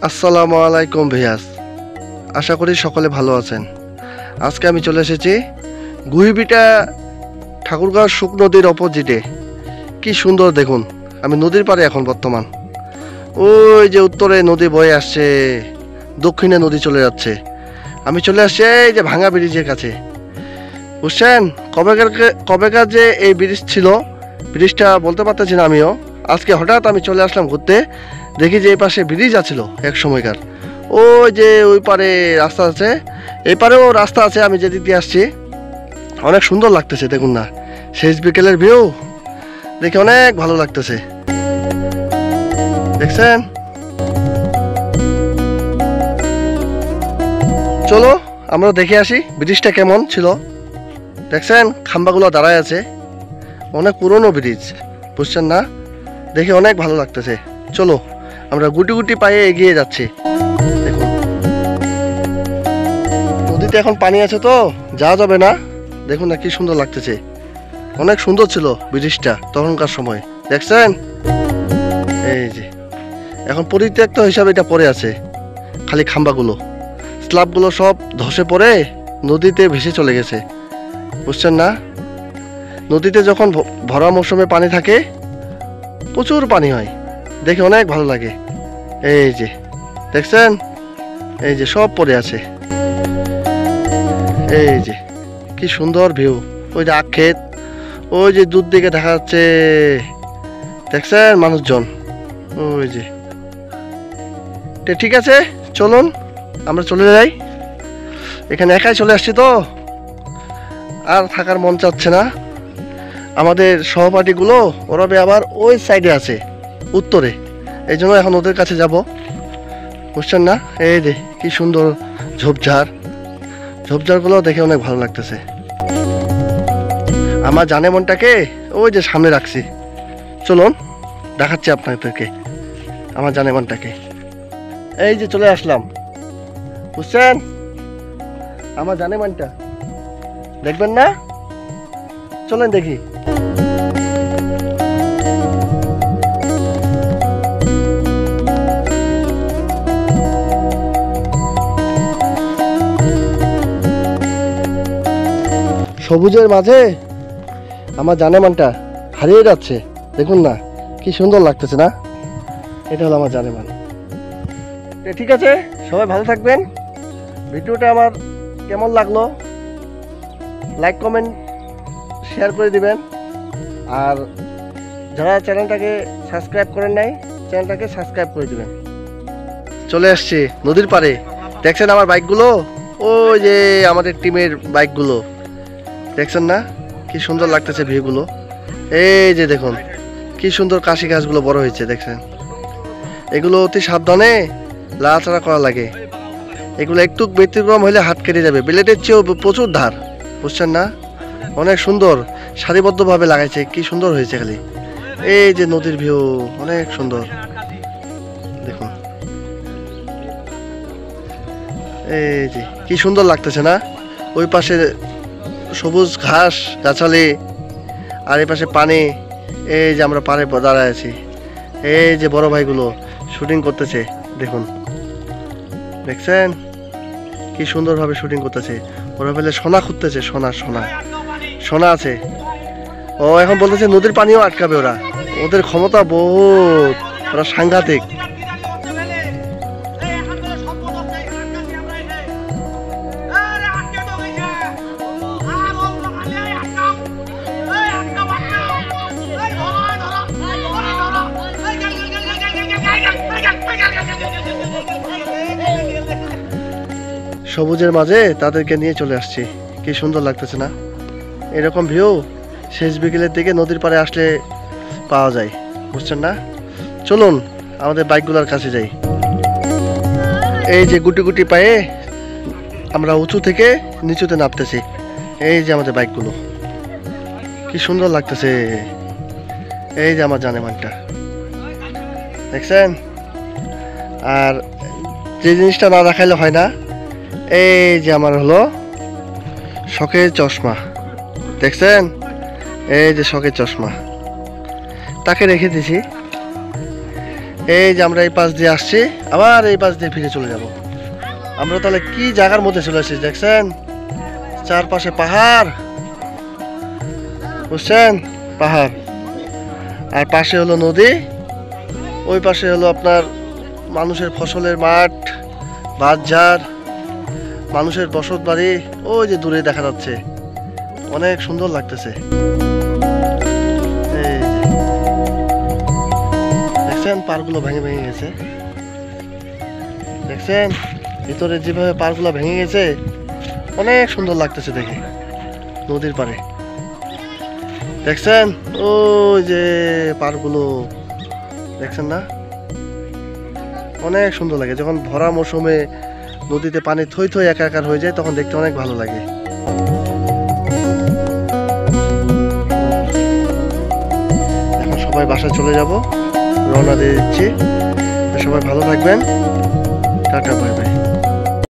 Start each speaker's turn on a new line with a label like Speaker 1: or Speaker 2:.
Speaker 1: আসসালামু আলাইকুম ভিয়াস, আশা করি সকলে ভালো আছেন। আজকে আমি চলে এসেছি গুহিবিটা ঠাকুরগাঁও শুক নদীর অপোজিটে। কি সুন্দর দেখুন, আমি নদীর পাড়ে এখন বর্তমান। ওই যে উত্তরে নদী বয়ে আসছে, দক্ষিণে নদী চলে যাচ্ছে। আমি চলে আসছি এই যে ভাঙা ব্রিজের কাছে। বুঝছেন কবেকার যে এই ব্রিজ ছিল, ব্রিজটা বলতে পারতেছি না আমিও। আজকে হঠাৎ আমি চলে আসলাম ঘুরতে, দেখি যে এই পাশে ব্রিজ আছিল এক সময়কার। ওই যে ওই পারে রাস্তা আছে, এই পারেও রাস্তা আছে। আমি যেদিক দিয়ে আসছি অনেক সুন্দর লাগতেছে, দেখুন না, শেষ বিকেলের ভিউ দেখে অনেক ভালো লাগতেছে। দেখছেন? চলো আমরা দেখে আসি ব্রিজটা কেমন ছিল। দেখছেন খাম্বাগুলো দাঁড়ায় আছে, অনেক পুরনো ব্রিজ, বুঝছেন না? দেখে অনেক ভালো লাগতেছে। চলো আমরা গুটি গুটি পায়ে এগিয়ে যাচ্ছি। দেখুন নদীতে এখন পানি আছে তো যাওয়া যাবে না। দেখুন না কি সুন্দর লাগতেছে, অনেক সুন্দর ছিল ব্রিজটা তখনকার সময়। দেখছেন এই যে এখন পরিত্যক্ত হিসাবে এটা পড়ে আছে, খালি খাম্বাগুলো, স্ল্যাবগুলো সব ধসে পড়ে নদীতে ভেসে চলে গেছে, বুঝছেন না? নদীতে যখন ভরা মৌসুমে পানি থাকে প্রচুর পানি হয়, দেখে অনেক ভালো লাগে। এই যে দেখছেন, এই যে সব পড়ে আছে। এই যে কি সুন্দর ভিউ, ওই যে আখ ক্ষেত, ওই যে দূর দিকে দেখা যাচ্ছে। দেখছেন মানুষজন, ওই যে। ঠিক আছে চলুন আমরা চলে যাই, এখানে একাই চলে আসছি তো আর থাকার মন চাচ্ছে না। আমাদের সহপাঠীগুলো ওরা আবার ওই সাইডে আছে উত্তরে, এই জন্য এখন ওদের কাছে যাব, বুঝছেন না? এই যে কি সুন্দর ঝোপঝাড়, ঝোপঝাড়গুলো দেখে অনেক ভালো লাগতেছে। আমার জানে মনটাকে ওই যে সামনে রাখছি, চলুন দেখাচ্ছি আপনাদেরকে আমার জানে মনটাকে। এই যে চলে আসলাম, বুঝছেন আমার জানে মনটা, দেখবেন না? চলেন দেখি। সবুজের মাঝে আমার জানেমানটা হারিয়ে যাচ্ছে, দেখুন না কি সুন্দর লাগতেছে না? এটা হলো আমার জানেমান। ঠিক আছে, সবাই ভালো থাকবেন। ভিডিওটা আমার কেমন লাগলো লাইক কমেন্ট শেয়ার করে দিবেন, আর যারা চ্যানেলটাকে সাবস্ক্রাইব করেন নাই চ্যানেলটাকে সাবস্ক্রাইব করে দিবেন। চলে আসছি নদীর পাড়ে, দেখছেন আমার বাইকগুলো, ওই যে আমাদের টিমের বাইকগুলো, দেখছেন না কি সুন্দর লাগতেছে ভিউগুলো? এই যে দেখুন কি সুন্দর কাশি গাছগুলো বড় হয়েছে, দেখছেন? এগুলো অতি সাবধানে লাড়াচাড়া করা লাগে, এগুলো একটু ব্যতিক্রম হলে হাত কেটে যাবে, ব্লেডের চেয়েও প্রচুর ধার, বুঝছেন না? অনেক সুন্দর সারিবদ্ধভাবে লাগাইছে, কি সুন্দর হয়েছে খালি। এই যে নদীর ভিউ অনেক সুন্দর, দেখুন এই যে কি সুন্দর লাগতেছে না? ওই পাশে সবুজ ঘাস গাছালি, আর এই পাশে পানি। এই যে আমরা পাড়ে দাঁড়ায় আছি, এই যে বড় ভাইগুলো শুটিং করতেছে, দেখুন দেখছেন কি সুন্দরভাবে শুটিং করতেছে। ওরা বলে সোনা খুঁজতেছে, সোনা সোনা সোনা আছে। ও এখন বলতেছে নদীর পানিও আটকাবে ওরা, ওদের ক্ষমতা বহুত, ওরা সাংঘাতিক। সবুজের মাঝে তাদেরকে নিয়ে চলে আসছি, কি সুন্দর লাগতেছে না? এরকম ভিউ শেষ বিকেলের দিকে নদীর পাড়ে আসলে পাওয়া যায়, বুঝছেন না? চলুন আমাদের বাইকগুলোর কাছে যাই। এই যে গুটি গুটি পায়ে আমরা উঁচু থেকে নিচুতে নামতেছি, এই যে আমাদের বাইকগুলো কি সুন্দর লাগতেছে। এই যে আমার জানেমানটা, দেখছেন? আর যে জিনিসটা না দেখাইলে হয় না, এই যে আমার হলো শখের চশমা, দেখছেন? এই যে শখের চশমা, তাকে রেখে দিছি। এই যে আমরা এই পাশ দিয়ে আসছি, আবার এই পাশ দিয়ে ফিরে চলে যাব। আমরা তাহলে কি জায়গার মধ্যে চলে আসছি দেখছেন, চারপাশে পাহাড়, বুঝছেন, পাহাড়, আর পাশে হলো নদী, ওই পাশে হলো আপনার মানুষের ফসলের মাঠ, বাঁশঝাড়, মানুষের বসত বাড়ি, ওই যে দূরে দেখা যাচ্ছে, অনেক সুন্দর লাগতেছে। এই যে দেখছেন পাড়গুলো ভেঙে ভেঙে গেছে, দেখছেন ভিতরে যেভাবে পাড়গুলো ভেঙে গেছে, অনেক সুন্দর লাগতেছে দেখে নদীর পাড়ে, দেখছেন ওই যে পাড়গুলো দেখছেন না, অনেক সুন্দর লাগে। যখন ভরা মৌসুমে নদীতে পানি থই থই একাকার হয়ে যায় তখন দেখতে অনেক ভালো লাগে। এখন সবাই বাসায় চলে যাব, রওনা দিয়ে দিচ্ছি। সবাই ভালো থাকবেন, টাটা, বাই বাই।